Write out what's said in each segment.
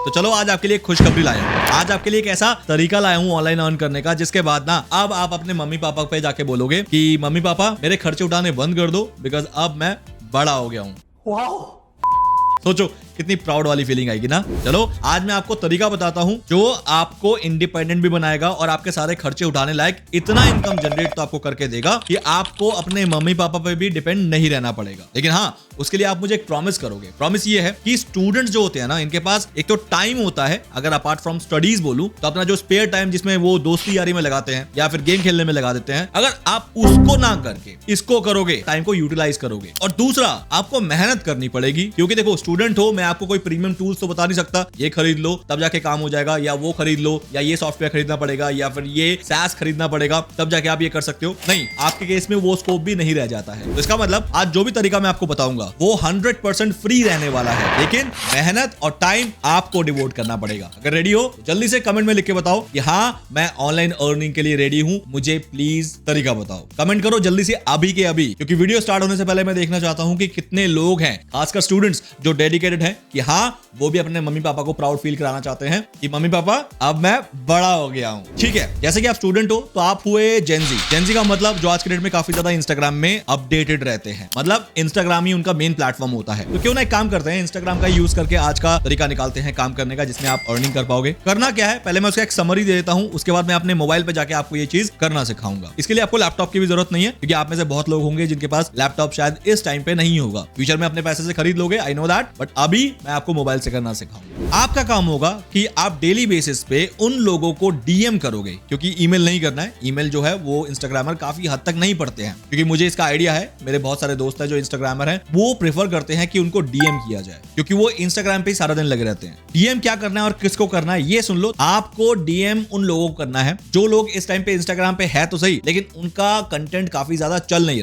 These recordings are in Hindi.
तो चलो आज आपके लिए एक खुशखबरी लाया हूं। आज आपके लिए एक ऐसा तरीका लाया हूँ ऑनलाइन अर्न करने का, जिसके बाद ना अब आप अपने मम्मी पापा पे जाके बोलोगे कि मम्मी पापा मेरे खर्चे उठाने बंद कर दो, बिकॉज अब मैं बड़ा हो गया हूँ। सोचो कितनी प्राउड वाली फीलिंग आएगी ना। चलो आज मैं आपको तरीका बताता हूं जो आपको इंडिपेंडेंट भी बनाएगा और आपके सारे खर्चे उठाने लायक इतना इनकम जनरेट तो आपको करके देगा कि आपको अपने मम्मी पापा पे भी डिपेंड नहीं रहना पड़ेगा। लेकिन हाँ, उसके लिए आप मुझे एक प्रॉमिस करोगे। प्रॉमिस ये है कि स्टूडेंट्स जो होते हैं ना, इनके पास एक तो टाइम होता है, अगर अपार्ट फ्रॉम स्टडीज बोलूं तो अपना जो स्पेयर टाइम जिसमें वो दोस्ती यारी में लगाते हैं या फिर गेम खेलने में लगा देते हैं, अगर आप उसको ना करके इसको करोगे, टाइम को यूटिलाइज करोगे। और दूसरा, आपको मेहनत करनी पड़ेगी, क्योंकि देखो स्टूडेंट हो, मैं आपको कोई प्रीमियम टूल्स तो बता नहीं सकता ये खरीद लो तब जाके काम हो जाएगा, या वो खरीद लो, या ये सॉफ्टवेयर खरीदना पड़ेगा, या फिर ये SaaS खरीदना पड़ेगा तब जाके आप ये कर सकते हो। नहीं, आपके केस में वो स्कोप भी नहीं रह जाता है। तो इसका मतलब आज जो भी तरीका मैं आपको बताऊंगा वो 100% फ्री रहने वाला है, लेकिन मेहनत और टाइम आपको डिवोट करना पड़ेगा। अगर रेडी हो तो जल्दी से कमेंट में लिख के बताओ कि हाँ मैं ऑनलाइन अर्निंग के लिए रेडी हूं, मुझे प्लीज तरीका बताओ। कमेंट करो जल्दी से अभी के अभी, क्योंकि वीडियो स्टार्ट होने से पहले मैं देखना चाहता हूं कि कितने लोग हैं, खासकर स्टूडेंट्स जो डेडिकेटेड हैं कि हाँ वो भी अपने मम्मी पापा को प्राउड फील कराना चाहते हैं कि मम्मी पापा अब मैं बड़ा हो गया हूं। ठीक है, जैसे कि आप स्टूडेंट हो तो आप हुए जेनजी। जेनजी का मतलब जो आज के डेट में काफी ज्यादा इंस्टाग्राम में अपडेटेड रहते हैं, मतलब इंस्टाग्राम ही उनका मेन प्लेटफॉर्म होता है। तो क्यों ना एक काम करते हैं, इंस्टाग्राम का यूज करके आज का तरीका निकालते हैं काम करने का, जिसमें आप अर्निंग कर पाओगे। करना क्या है, पहले मैं उसका एक समरी दे देता हूं, उसके बाद मैं अपने मोबाइल पे जाके आपको ये चीज करना सिखाऊंगा। इसके लिए आपको लैपटॉप की भी जरूरत नहीं है, क्योंकि आप में से बहुत लोग होंगे जिनके पास लैपटॉप शायद इस टाइम पे नहीं होगा। फ्यूचर में अपने पैसे से खरीद लोगे, आई नो दैट, बट अभी मैं आपको मोबाइल से करना सिखाऊंगा। आपका काम होगा कि आप डेली बेसिस पे उन लोगों को डीएम करोगे, क्योंकि ईमेल नहीं करना है। ईमेल जो है वो इंस्टाग्रामर काफी हद तक नहीं पढ़ते हैं, क्योंकि मुझे इसका आइडिया है, मेरे बहुत सारे दोस्त हैं जो इंस्टाग्रामर हैं, वो प्रेफर करते हैं कि उनको डीएम किया जाए, क्योंकि वो इंस्टाग्राम पे सारा दिन लगे रहते हैं। डीएम क्या करना है और किसको करना है ये सुन लो। आपको डीएम उन लोगों को करना है जो लोग इस टाइम पे इंस्टाग्राम पे है तो सही, लेकिन उनका कंटेंट काफी ज्यादा चल नहीं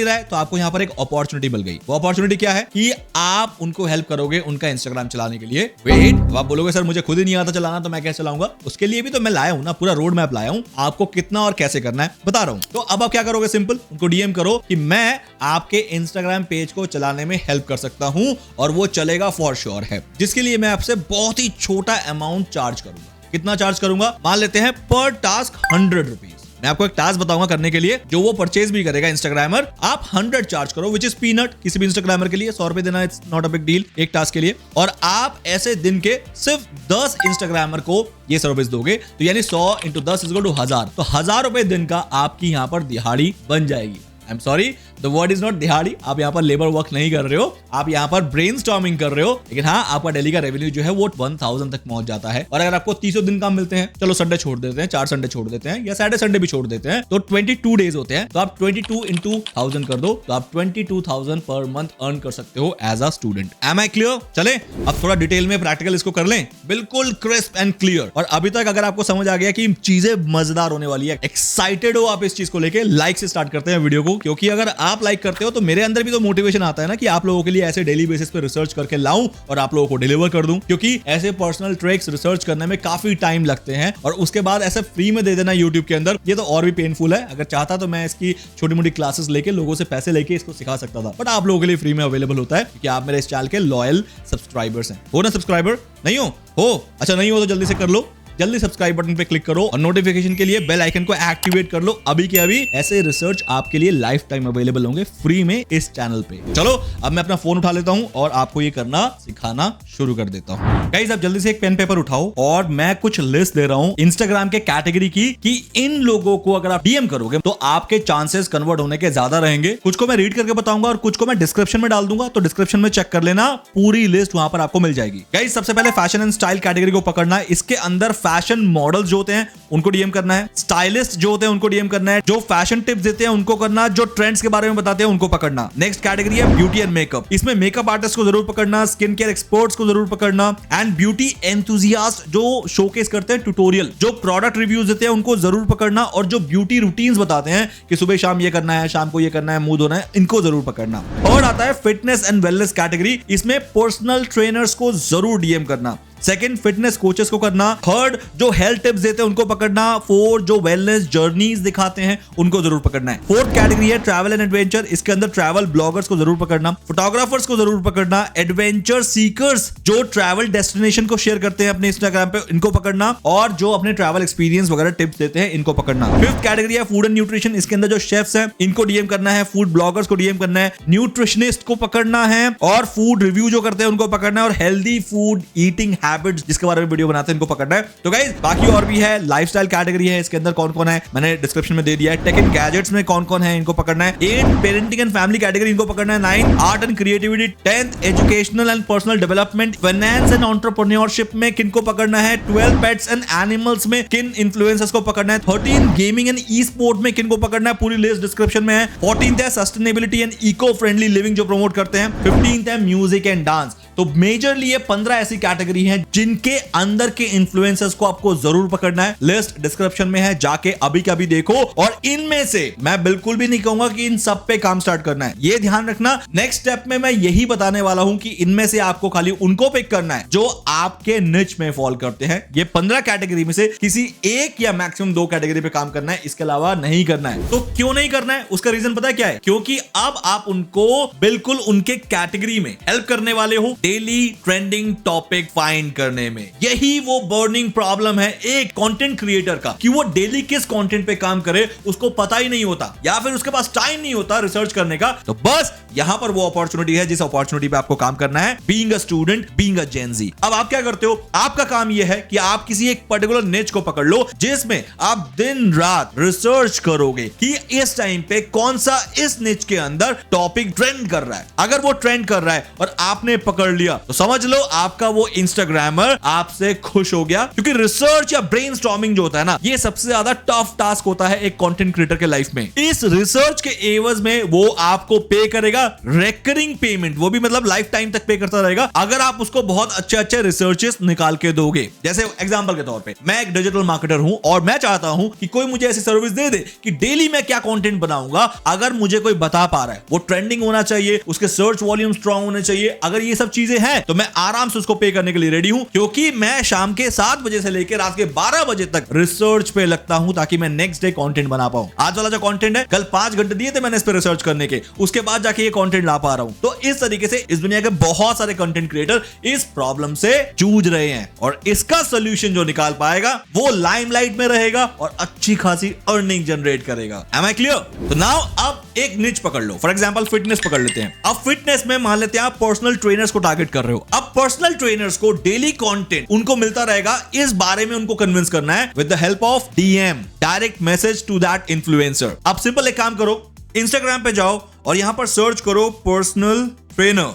रहा है, तो आपको यहाँ पर एक अपॉर्चुनिटी मिल गई। वो अपॉर्चुनिटी क्या है कि आप उनको हेल्प करोगे उनका इंस्टाग्राम चलाने के लिए। वेट, आप बोलोगे सर मुझे खुद ही नहीं आता चलाना तो मैं कैसे चलाऊंगा? उसके लिए भी तो मैं लाया हूं ना, पूरा रोड मैप लाया हूं, आपको कितना और कैसे करना है बता रहा हूं। तो अब आप क्या करोगे, सिंपल, उनको डीएम करो कि मैं आपके इंस्टाग्राम पेज को चलाने में हेल्प कर सकता हूं और वो चलेगा फॉर श्योर है, जिसके लिए मैं आपसे बहुत ही छोटा अमाउंट चार्ज करूंगा। कितना चार्ज करूंगा? मान लेते हैं पर टास्क 100 रुपीज। मैं आपको एक टास्क बताऊंगा करने के लिए, जो वो परचेज भी करेगा इंस्टाग्रामर। आप 100 चार्ज करो, विच इज पीनट किसी भी इंस्टाग्रामर के लिए। 100 रुपए देना it's not a big deal एक टास्क के लिए। और आप ऐसे दिन के सिर्फ 10 इंस्टाग्रामर को ये सर्विस दोगे, तो यानी 100 इंटू 10 इज इक्वल टू 1000। तो 1000 रुपए दिन का आपकी यहाँ पर दिहाड़ी बन जाएगी। I am sorry, the word is not दिहाड़ी। आप यहाँ पर लेबर वर्क नहीं कर रहे हो, आप यहाँ पर ब्रेनस्टॉर्मिंग कर रहे हो। लेकिन हाँ, आपका डेली का रेवेन्यू जो है वो 1000 तक पहुंच जाता है। और अगर आपको 300 दिन काम मिलते हैं, चलो संडे छोड़ देते हैं, 4 संडे छोड़ देते हैं, या सैटरडे संडे भी छोड़ देते हैं, तो 22 डेज होते हैं। तो आप 22 इंटू 1000 कर दो, तो आप 22,000 पर मंथ अर्न कर सकते हो as a student. Am I clear? चले अब थोड़ा डिटेल में प्रैक्टिकल इसको कर लें, बिल्कुल क्रिस्प एंड क्लियर। और अभी तक अगर आपको समझ आ गया कि चीजें मजेदार होने वाली है, एक्साइटेड हो आप इस चीज को लेके, लाइक से स्टार्ट करते हैं वीडियो को, क्योंकि अगर आप लाइक करते हो तो मेरे अंदर भी तो मोटिवेशन आता है ना कि आप लोगों के लिए ऐसे डेली बेसिस पे रिसर्च करके लाऊं और आप लोगों को डिलीवर कर दूं। क्योंकि ऐसे पर्सनल ट्रिक्स रिसर्च करने में काफी टाइम लगते हैं, और उसके बाद ऐसे फ्री में दे देना यूट्यूब के अंदर, ये तो और भी पेनफुल है। अगर चाहता तो मैं इसकी छोटी मोटी क्लासेस लेके लोगों से पैसे लेके इसको सिखा सकता था, बट आप लोगों के लिए फ्री में अवेलेबल होता है, क्योंकि आप मेरे इस चैनल के लॉयल सब्सक्राइबर्स हैं। हो ना सब्सक्राइबर? नहीं हो? अच्छा नहीं हो तो जल्दी से कर लो, जल्दी सब्सक्राइब बटन पे क्लिक करो और नोटिफिकेशन के लिए बेल आइकन को एक्टिवेट कर लो अभी के अभी। ऐसे रिसर्च आपके लिए लाइफ टाइम अवेलेबल होंगे फ्री में इस चैनल पे। चलो अब मैं अपना फोन उठा लेता हूं और आपको ये करना सिखाना शुरू कर देता हूं। गाइस आप जल्दी से एक पेन पेपर उठाओ और मैं कुछ लिस्ट दे रहा हूं इंस्टाग्राम के कैटेगरी की, कि इन लोगों को अगर आप डीएम करोगे तो आपके चांसेस कन्वर्ट होने के ज्यादा रहेंगे। कुछ को मैं रीड करके बताऊंगा और कुछ को मैं डिस्क्रिप्शन में डाल दूंगा, तो डिस्क्रिप्शन में चेक कर लेना, पूरी लिस्ट वहां पर आपको मिल जाएगी। गाइस सबसे पहले फैशन एंड स्टाइल कैटेगरी को पकड़ना है। इसके अंदर फैशन मॉडल जो होते हैं उनको डीएम करना है, स्टाइलिस्ट जो होते हैं उनको डीएम करना है, जो फैशन टिप्स देते हैं उनको करना, जो ट्रेंड्स के बारे में बताते हैं उनको पकड़ना। नेक्स्ट कैटेगरी है ब्यूटी एंड मेकअप। इसमें मेकअप आर्टिस्ट को जरूर पकड़ना, स्किन केयर एक्सपर्ट्स को जरूर पकड़ना, एंड ब्यूटी एंथुसियास्ट जो शोकेस करते हैं ट्यूटोरियल, जो प्रोडक्ट रिव्यूज देते हैं उनको जरूर पकड़ना, और जो ब्यूटी रूटीन्स बताते हैं कि सुबह शाम ये करना है, शाम को ये करना है, मुंह धोना है, इनको जरूर पकड़ना। और आता है फिटनेस एंड वेलनेस कैटेगरी। इसमें पर्सनल ट्रेनर्स को जरूर डीएम करना। सेकंड, फिटनेस कोचेस को करना। थर्ड, जो हेल्थ टिप्स देते हैं उनको पकड़ना। फोर्थ, जो वेलनेस जर्नीज दिखाते हैं उनको जरूर पकड़ना है। फोर्थ कैटेगरी है ट्रैवल एंड एडवेंचर, इसके अंदर ट्रैवल ब्लॉगर्स को जरूर पकड़ना, फोटोग्राफर्स को जरूर पकड़ना, एडवेंचर सीकर्स जो ट्रैवल डेस्टिनेशन को शेयर करते हैं अपने इंस्टाग्राम पे इनको पकड़ना, और जो अपने ट्रैवल एक्सपीरियंस वगैरह टिप्स देते हैं इनको पकड़ना। फिफ्थ कैटेगरी है फूड एंड न्यूट्रिशन, इसके अंदर जो शेफ्स हैं इनको डीएम करना है, फूड ब्लॉगर्स को डीएम करना है, न्यूट्रिशनिस्ट को पकड़ना है, और फूड रिव्यू जो करते हैं उनको पकड़ना है, और हेल्दी फूड ईटिंग हैबिट्स जिसके बारे में वीडियो बनाते हैं इनको पकड़ना है। तो गाइस बाकी और भी है। लाइफस्टाइल कैटेगरी है, इसके अंदर कौन कौन है मैंने डिस्क्रिप्शन में दे दिया है। टेक एंड गैजेट्स में कौन कौन है इनको पकड़ना है। 8 पेरेंटिंग एंड फैमिली कैटेगरी इनको पकड़ना है। 9 art and creativity. 10 educational and personal development. Finance and entrepreneurship में किनको पकड़ना है। 12 पेट्स एंड एनिमल्स में किन इन्फ्लुएंसर्स को पकड़ना है। 13 गेमिंग एंड ई स्पोर्ट में किनको पकड़ना है, पूरी लिस्ट डिस्क्रिप्शन में है। 14th है sustainability and eco friendly living जो प्रमोट करते हैं। 15th है म्यूजिक एंड डांस। तो मेजरली ये 15 ऐसी कैटेगरी हैं जिनके अंदर के इन्फ्लुएंसर्स को आपको जरूर पकड़ना है। लिस्ट डिस्क्रिप्शन में है, जाके अभी का भी देखो। और इनमें से मैं बिल्कुल भी नहीं कहूंगा कि इन सब पे काम स्टार्ट करना है, ये ध्यान रखना। नेक्स्ट स्टेप में मैं यही बताने वाला हूं कि इनमें से आपको खाली उनको पिक करना है जो आपके निच में फॉल करते हैं। ये 15 कैटेगरी में से किसी एक या मैक्सिमम 2 कैटेगरी पे काम करना है, इसके अलावा नहीं करना है। तो क्यों नहीं करना है उसका रीजन पता है क्या है? क्योंकि अब आप उनको बिल्कुल उनके कैटेगरी में हेल्प करने वाले हो डेली ट्रेंडिंग टॉपिक फाइंड करने में। यही वो बर्निंग प्रॉब्लम है एक कंटेंट क्रिएटर का कि वो डेली किस कंटेंट पे काम करे उसको पता ही नहीं होता, या फिर उसके पास टाइम नहीं होता रिसर्च करने का। तो बस यहां पर वो अपॉर्चुनिटी है जिस अपॉर्चुनिटी पे आपको काम करना है, being a student, being a Gen Z. अब आप क्या करते हो? आपका काम यह है कि आप किसी एक पर्टिकुलर निच को पकड़ लो जिसमें आप दिन रात रिसर्च करोगे कि इस टाइम पे कौन सा इस निच के अंदर टॉपिक ट्रेंड कर रहा है। अगर वो ट्रेंड कर रहा है और आपने पकड़ लिया तो समझ लो आपका वो इंस्टाग्रामर आपसे खुश हो गया, क्योंकि रिसर्च या ब्रेनस्टॉर्मिंग जो होता है ना, ये सबसे ज्यादा टफ टास्क होता है एक कंटेंट क्रिएटर के लाइफ में। इस रिसर्च के एवज में वो आपको पे करेगा रेकरिंग पेमेंट, वो भी मतलब लाइफ टाइम तक पे करता रहेगा अगर आप उसको बहुत अच्छे अच्छे रिसर्चेस निकाल के दोगे। जैसे एग्जांपल के तौर पे मैं एक डिजिटल मार्केटर हूं और मैं चाहता हूं कि कोई मुझे ऐसी सर्विस दे दे कि डेली मैं क्या कंटेंट बनाऊंगा, अगर मुझे कोई बता पा रहा है, वो ट्रेंडिंग होना चाहिए, उसके सर्च वॉल्यूम स्ट्रांग होने चाहिए। अगर ये सब चीजें हैं तो मैं आराम से उसको पे करने के लिए रेडी हूं, क्योंकि मैं शाम के 7 बजे से लेकर रात के 12 बजे तक रिसर्च पे लगता हूं ताकि मैं नेक्स्ट डे कंटेंट बना पाऊं। आज वाला जो कंटेंट है कल 5 घंटे दिए थे मैंने इस पे रिसर्च करने के, उसके बाद जाके ये कंटेंट ला पा रहा हूं। तो इस तरीके से इस दुनिया के बहुत सारे कंटेंट क्रिएटर इस प्रॉब्लम से जूझ रहे हैं, और इसका सोल्यूशन जो निकाल पाएगा वो लाइमलाइट में रहेगा और अच्छी खासी अर्निंग जनरेट करेगा। Am I clear? तो नाउ अब एक निच पकड़ लो, फॉर एग्जांपल फिटनेस पकड़ लेते हैं। अब फिटनेस में मान लेते हैं आप पर्सनल ट्रेनर्स को टारगेट कर रहे हो। अब पर्सनल ट्रेनर्स को डेली कंटेंट उनको मिलता रहेगा, इस बारे में उनको कन्विंस करना है with the help of DM, direct message to that influencer. अब सिंपल एक काम करो, इंस्टाग्राम पे जाओ और यहां पर सर्च करो personal trainer,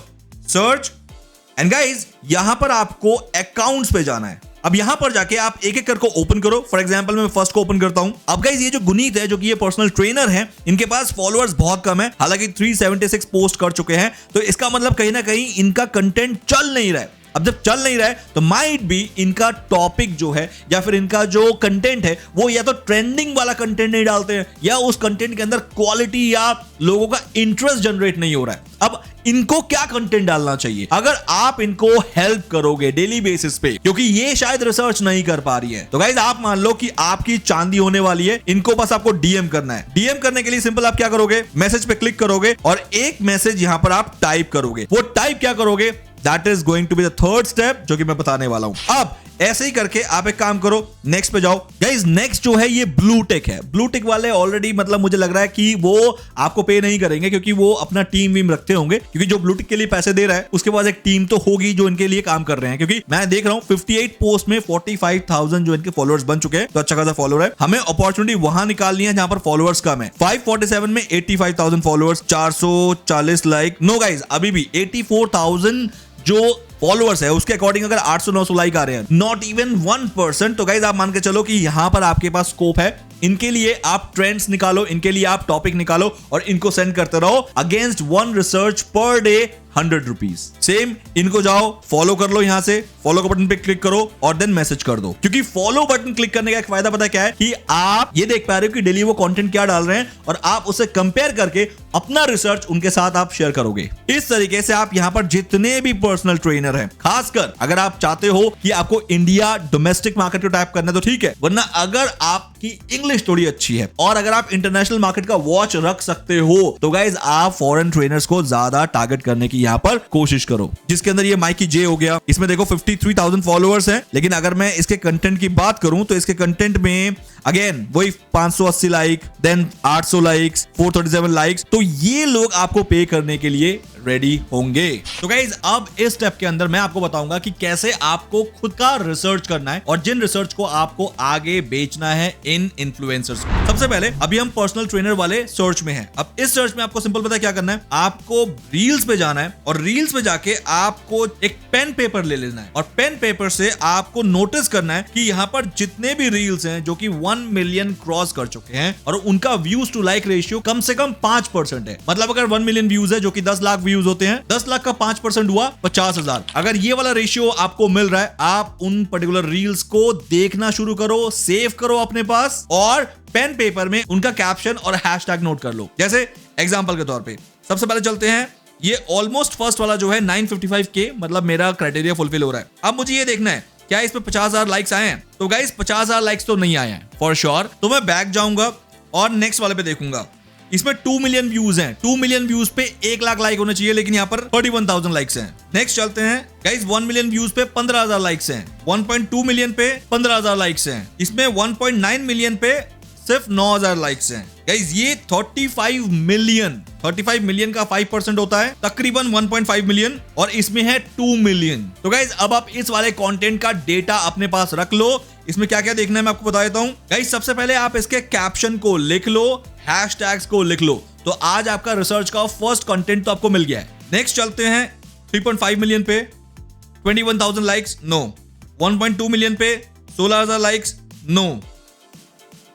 search, and guys यहां पर आपको अकाउंट्स पे जाना है। अब यहां पर जाके आप एक एक करके ओपन करो। फॉर एग्जांपल मैं फर्स्ट को ओपन करता हूं। अब गाइस ये जो गुनीत है, जो कि ये पर्सनल ट्रेनर है, इनके पास फॉलोअर्स बहुत कम है, हालांकि 376 पोस्ट कर चुके हैं। तो इसका मतलब कहीं ना कहीं इनका कंटेंट चल नहीं रहा है। अब जब चल नहीं रहा है तो माइट बी इनका टॉपिक जो है या फिर इनका जो कंटेंट है वो या तो ट्रेंडिंग वाला कंटेंट नहीं डालते हैं, या उस कंटेंट के अंदर क्वालिटी या लोगों का इंटरेस्ट जनरेट नहीं हो रहा है। अब इनको क्या कंटेंट डालना चाहिए अगर आप इनको हेल्प करोगे डेली बेसिस पे, क्योंकि ये शायद रिसर्च नहीं कर पा रही है। तो गाइस आप मान लो कि आपकी चांदी होने वाली है, इनको बस आपको डीएम करना है। डीएम करने के लिए सिंपल आप क्या करोगे, मैसेज पे क्लिक करोगे और एक मैसेज यहां पर आप टाइप करोगे। वो टाइप क्या करोगे, that is going to be the third step जो कि मैं बताने वाला हूं। अब ऐसे ही करके आप एक काम करो, नेक्स्ट पे जाओ। गाइस नेक्स्ट जो है ये ब्लू टिक है। ब्लू टिक वाले ऑलरेडी मतलब मुझे लग रहा है कि वो आपको पे नहीं करेंगे, क्योंकि वो अपना टीम वीम रखते होंगे, क्योंकि जो ब्लू टिक के लिए पैसे दे रहा है उसके पास एक टीम तो होगी जो इनके लिए काम कर रहे हैं। क्योंकि मैं देख रहा हूं 58 पोस्ट में 45,000 जो इनके फॉलोअर्स बन चुके हैं, तो अच्छा खासा फॉलोअर है। हमें अपॉर्चुनिटी वहां निकालनी है जहां पर फॉलोअर्स कम है। 547 में 85,000 फॉलोअर्स, 440 लाइक। नो गाइस अभी भी 84,000 जो फॉलोअर्स है उसके अकॉर्डिंग अगर 800-900 लाइक आ रहे हैं, नॉट इवन 1%, तो गाइस आप मान के चलो कि यहां पर आपके पास स्कोप है। इनके लिए आप ट्रेंड्स निकालो, इनके लिए आप टॉपिक निकालो और इनको सेंड करते रहो। Against 1 research per day ₹100। Same इनको जाओ फॉलो कर लो, यहां से फॉलो का बटन पे क्लिक करो और देन मैसेज कर दो। क्योंकि फॉलो बटन क्लिक करने का एक फायदा पता क्या है कि आप ये देख पा रहे हो कि डेली वो कंटेंट क्या डाल रहे हैं और आप उसे कंपेयर करके अपना रिसर्च उनके साथ आप शेयर करोगे। इस तरीके से आप यहां पर जितने भी पर्सनल ट्रेनर हैं, खासकर अगर आप चाहते हो कि आपको इंडिया डोमेस्टिक मार्केट को टैप करना है तो ठीक है, वरना अगर आपकी इंग्लिश थोड़ी अच्छी है और अगर आप इंटरनेशनल मार्केट का वॉच रख सकते हो तो गाइज आप फॉरेन ट्रेनर्स को ज्यादा टारगेट करने की यहां पर कोशिश करो। जिसके अंदर ये माइकी जे हो गया, इसमें देखो 53,000 फॉलोअर्स हैं, लेकिन अगर मैं इसके कंटेंट की बात करूं तो इसके कंटेंट में अगेन वही 580 लाइक, देन 800 लाइक्स, 437 लाइक्स, तो ये लोग आपको पे करने के लिए रेडी होंगे। तो गाइज अब इस स्टेप के अंदर मैं आपको बताऊंगा कि कैसे आपको खुद का रिसर्च करना है और जिन रिसर्च को आपको आगे बेचना है इन इन्फ्लुएंसर्स को। सबसे पहले अभी हम पर्सनल ट्रेनर वाले सर्च में हैं। अब इस सर्च में आपको सिंपल पता है क्या करना है, आपको रील्स पे जाना है और रील्स पे जाके आपको एक पेन पेपर ले लेना है और पेन पेपर से आपको नोटिस करना है कि यहाँ पर जितने भी रील्स हैं जो कि 1 मिलियन क्रॉस कर चुके हैं और उनका व्यूज टू लाइक रेशियो कम से कम 5% है। मतलब अगर 1 मिलियन व्यूज है जो कि 10 लाख व्यूज होते हैं, 10 लाख का 5% हुआ 50,000। अगर ये वाला रेशियो आपको मिल रहा है, आप उन पर्टिकुलर रील्स को देखना शुरू करो, सेव करो अपने पास और पेन पेपर में उनका कैप्शन और हैशटैग नोट कर लो। जैसे एग्जांपल के तौर पे सबसे पहले चलते हैं, ये ऑलमोस्ट फर्स्ट वाला जो है 955K, मतलब मेरा क्राइटेरिया फुलफिल हो रहा है। अब मुझे ये देखना है क्या इस पे 50,000 लाइक्स आए हैं। तो गाइस 50,000 लाइक्स तो नहीं आए हैं फॉर श्योर। तो मैं बैक जाऊंगा और नेक्स्ट वाले पे देखूंगा, इसमें 2 मिलियन व्यूज हैं। 2 मिलियन व्यूज पे 1 लाख लाइक होने चाहिए, लेकिन यहाँ पर 31,000 लाइक्स हैं। नेक्स्ट चलते हैं गाइस, 1 मिलियन व्यूज पे 15,000 लाइक्स हैं। 1.2 मिलियन पे 15,000 लाइक्स हैं। इसमें 1.9 मिलियन पे सिर्फ 9,000 लाइक्स हैं। गाइस ये 35 मिलियन का 5% होता है, तकरीबन 1.5 मिलियन, और इसमें है 2 मिलियन। तो गाइस अब आप इस वाले कंटेंट का डेटा अपने पास रख लो। इसमें क्या क्या देखना है मैं आपको बता देता हूं। गाइस सबसे पहले आप इसके कैप्शन को लिख लो, हैशटैग्स को लिख लो। तो आज आपका रिसर्च का फर्स्ट कंटेंट तो आपको मिल गया है। नेक्स्ट चलते हैं 3.5 मिलियन पे 21,000 लाइक्स, नो। 1.2 मिलियन पे 16,000 लाइक्स, नो।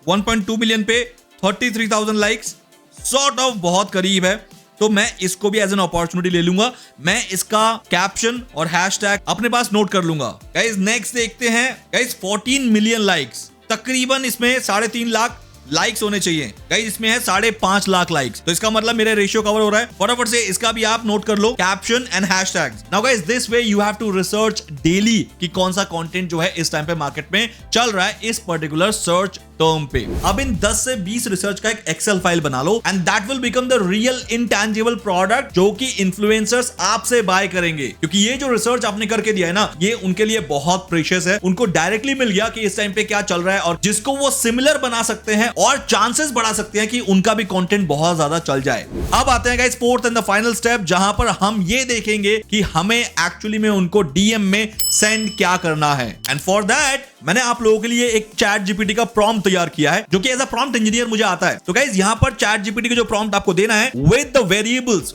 1.2 मिलियन पे 33,000 लाइक्स, सॉर्ट ऑफ बहुत करीब है। तो मैं इसको भी एज एन अपॉर्चुनिटी ले लूंगा, मैं इसका कैप्शन और हैशटैग अपने पास नोट कर लूंगा। गाइस नेक्स्ट देखते हैं, गाइस 14 मिलियन लाइक्स, तकरीबन इसमें 3.5 लाख लाइक्स होने चाहिए। गाइस इसमें है 5.5 लाख लाइक्स, तो इसका मतलब मेरा रेशियो कवर हो रहा है। फटाफट से इसका भी आप नोट कर लो, caption and hashtags. Now guys this way you have to research daily कि कौन सा कंटेंट जो है इस टाइम पे मार्केट में चल रहा है इस पर्टिकुलर सर्च टर्म पे। अब इन 10 से 20 रिसर्च का एक एक्सेल फाइल बना लो and that will become the real intangible product जो कि इन्फ्लुएंसर्स आपसे बाय करेंगे। क्योंकि ये जो रिसर्च आपने करके दिया है ना, ये उनके लिए बहुत प्रीशियस है। उनको डायरेक्टली मिल गया कि इस टाइम पे क्या चल रहा है और जिसको वो सिमिलर बना सकते हैं और चांसेस बढ़ा सकते हैं कि उनका भी कंटेंट बहुत ज्यादा चल जाए। अब आते हैं guys fourth and the final step, जहां पर हम ये देखेंगे कि हमें एक्चुअली में उनको डीएम में सेंड क्या करना है। एंड फॉर दैट मैंने आप लोगों के लिए एक चैट जीपीटी का प्रॉम्प्ट तैयार किया है, जो कि एज अ प्रॉम्प्ट इंजीनियर मुझे आता है। तो गाइस यहां पर चैट जीपीटी का जो प्रॉम्प्ट आपको देना है विद द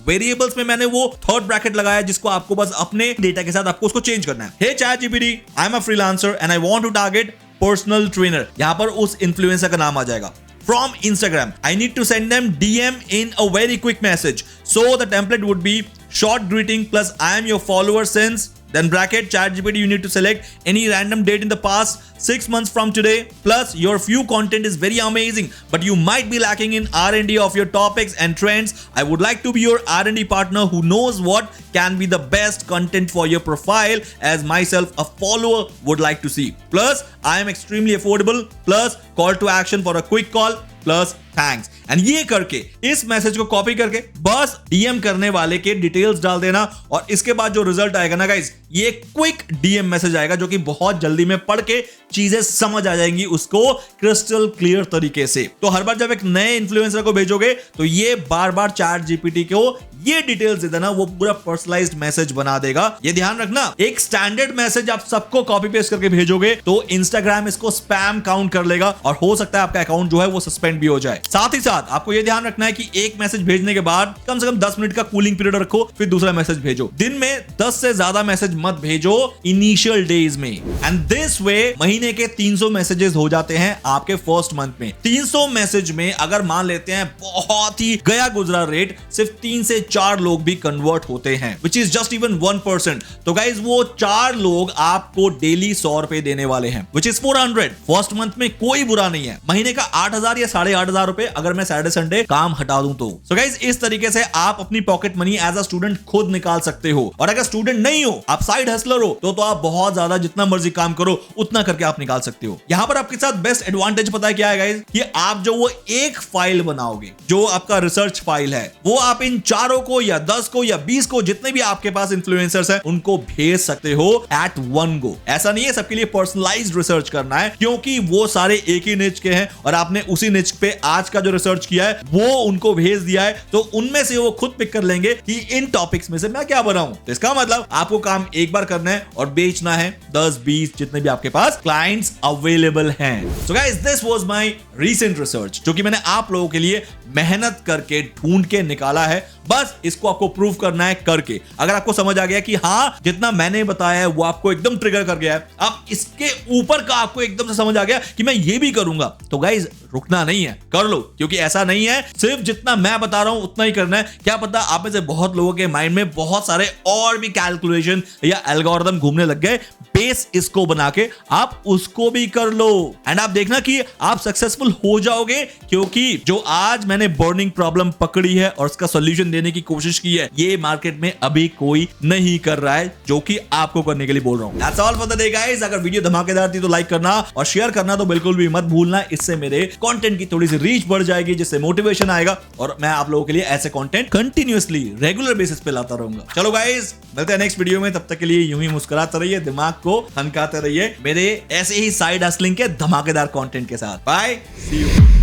वेरिएबल्स में मैंने वो थर्ड ब्रैकेट लगाया है, जिसको आपको बस अपने डेटा के साथ आपको उसको चेंज करना है। Hey Chat GPT, I am a freelancer and I want to target personal trainer. यहां पर उस इन्फ्लुएंसर का नाम आ जाएगा। From Instagram, I need to send them DM in a very quick message. So the template would be short greeting plus I am your follower since, then bracket ChatGPT, you need to select any random date in the past 6 months from today, plus your few content is very amazing but you might be lacking in R&D of your topics and trends. I would like to be your R&D partner who knows what can be the best content for your profile, as myself a follower would like to see. Plus I am extremely affordable, plus call to action for a quick call, plus thanks. And ये करके इस मैसेज को कॉपी करके बस डीएम करने वाले के डिटेल्स डाल देना और इसके बाद जो रिजल्ट आएगा ना गाइस, ये क्विक डीएम मैसेज आएगा जो कि बहुत जल्दी में पढ़ के चीजें समझ आ जाएंगी उसको क्रिस्टल क्लियर तरीके से। तो हर बार जब एक नए इन्फ्लुएंसर को भेजोगे तो ये बार बार चैट जीपीटी को ये डिटेल्स दे देना, वो पूरा पर्सनलाइज्ड मैसेज बना देगा। ये ध्यान रखना, एक स्टैंडर्ड मैसेज आप सबको कॉपी पेस्ट करके भेजोगे तो इंस्टाग्राम इसको स्पैम काउंट कर लेगा और हो सकता है आपका अकाउंट जो है वो सस्पेंड भी हो जाए। साथ ही साथ आपको यह ध्यान रखना है कि एक मैसेज भेजने के बाद कम से कम 10 मिनट का कूलिंग पीरियड रखो, फिर दूसरा मैसेज भेजो। दिन में 10 से ज्यादा मैसेज मत भेजो इनिशियल डेज में। एंड दिस वे महीने के 300 मैसेजेस हो जाते हैं आपके फर्स्ट मंथ में। 300 मैसेज में अगर मान लेते हैं बहुत ही गया गुजरा रेट, सिर्फ 3 से 4 लोग भी कन्वर्ट होते हैं, विच इज जस्ट इवन 1%। तो गाइज वो 4 लोग आपको डेली 100 रुपए देने वाले हैं, विच इज 400। फर्स्ट मंथ में कोई बुरा नहीं है। महीने का 8,000 या 8,500 रुपए अगर मैं सैटरडे संडे काम हटा दूं तो। सो गाइज इस तरीके से आप अपनी pocket money as a student खुद निकाल सकते हो। और अगर स्टूडेंट नहीं हो, आप साइड हसलर हो, तो आप बहुत ज्यादा जितना मर्जी काम करो उतना करके आप निकाल सकते हो। यहां पर आपके साथ बेस्ट एडवांटेज पता है क्या है गाइज, कि आप जो वो एक फाइल बनाओगे, जो आपका रिसर्च फाइल है, वो आप इन 4 को या 10 को या 20 को, जितने भी आपके पास इन्फ्लुएंसर्स हैं, उनको भेज सकते हो एट वन गो। ऐसा नहीं है सबके लिए पर्सनलाइज्ड रिसर्च करना है, क्योंकि वो सारे एक ही निच के हैं और आपने उसी निच पे आज का जो रिसर्च किया है वो उनको भेज दिया है, तो उनमें से वो खुद पिक कर लेंगे कि इन टॉपिक्स में से मैं क्या बनाऊं। तो इसका मतलब आपको काम एक बार करना है और बेचना है 10-20 जितने भी आपके पास क्लाइंट्स अवेलेबल हैं। So guys this was my recent research, जो कि मैंने आप लोगों के लिए मेहनत करके ढूंढ के निकाला है। बस इसको आपको प्रूव करना है करके। अगर आपको समझ आ गया कि हाँ जितना मैंने बताया है वो आपको एकदम ट्रिगर कर गया है, अब इसके ऊपर का आपको एकदम से समझ आ गया कि मैं ये भी करूंगा, तो गाइज रुकना नहीं है, कर लो। क्योंकि ऐसा नहीं है सिर्फ जितना मैं बता रहा हूं उतना ही करना है। क्या पता आप में से बहुत लोगों के माइंड में बहुत सारे और भी कैलकुलेशन या एल्गोरिथम घूमने लग गए, बेस इसको बना के आप उसको भी कर लो एंड आप देखना कि आप सक्सेसफुल हो जाओगे। क्योंकि जो आज मैंने बर्निंग प्रॉब्लम पकड़ी है और उसका सॉल्यूशन देने की कोशिश की है, ये मार्केट में अभी कोई नहीं कर रहा है, जो कि आपको करने के लिए बोल रहा हूं। That's all for the day guys। अगर वीडियो धमाकेदार थी तो लाइक करना और शेयर करना तो बिल्कुल भी मत भूलना। इससे मेरे कंटेंट की थोड़ी सी रीच बढ़ जाएगी, जिससे मोटिवेशन आएगा और मैं आप लोगों के लिए ऐसे कंटेंट कंटिन्यूअसली रेगुलर बेसिस पे लाता रहूंगा। चलो गाइस मिलते हैं नेक्स्ट वीडियो में, तब तक के लिए यूं ही मुस्कुराते रहिए, दिमाग को हनकाते रहिए मेरे ऐसे ही साइड हसलिंग के धमाकेदार कंटेंट के साथ। Bye, see you.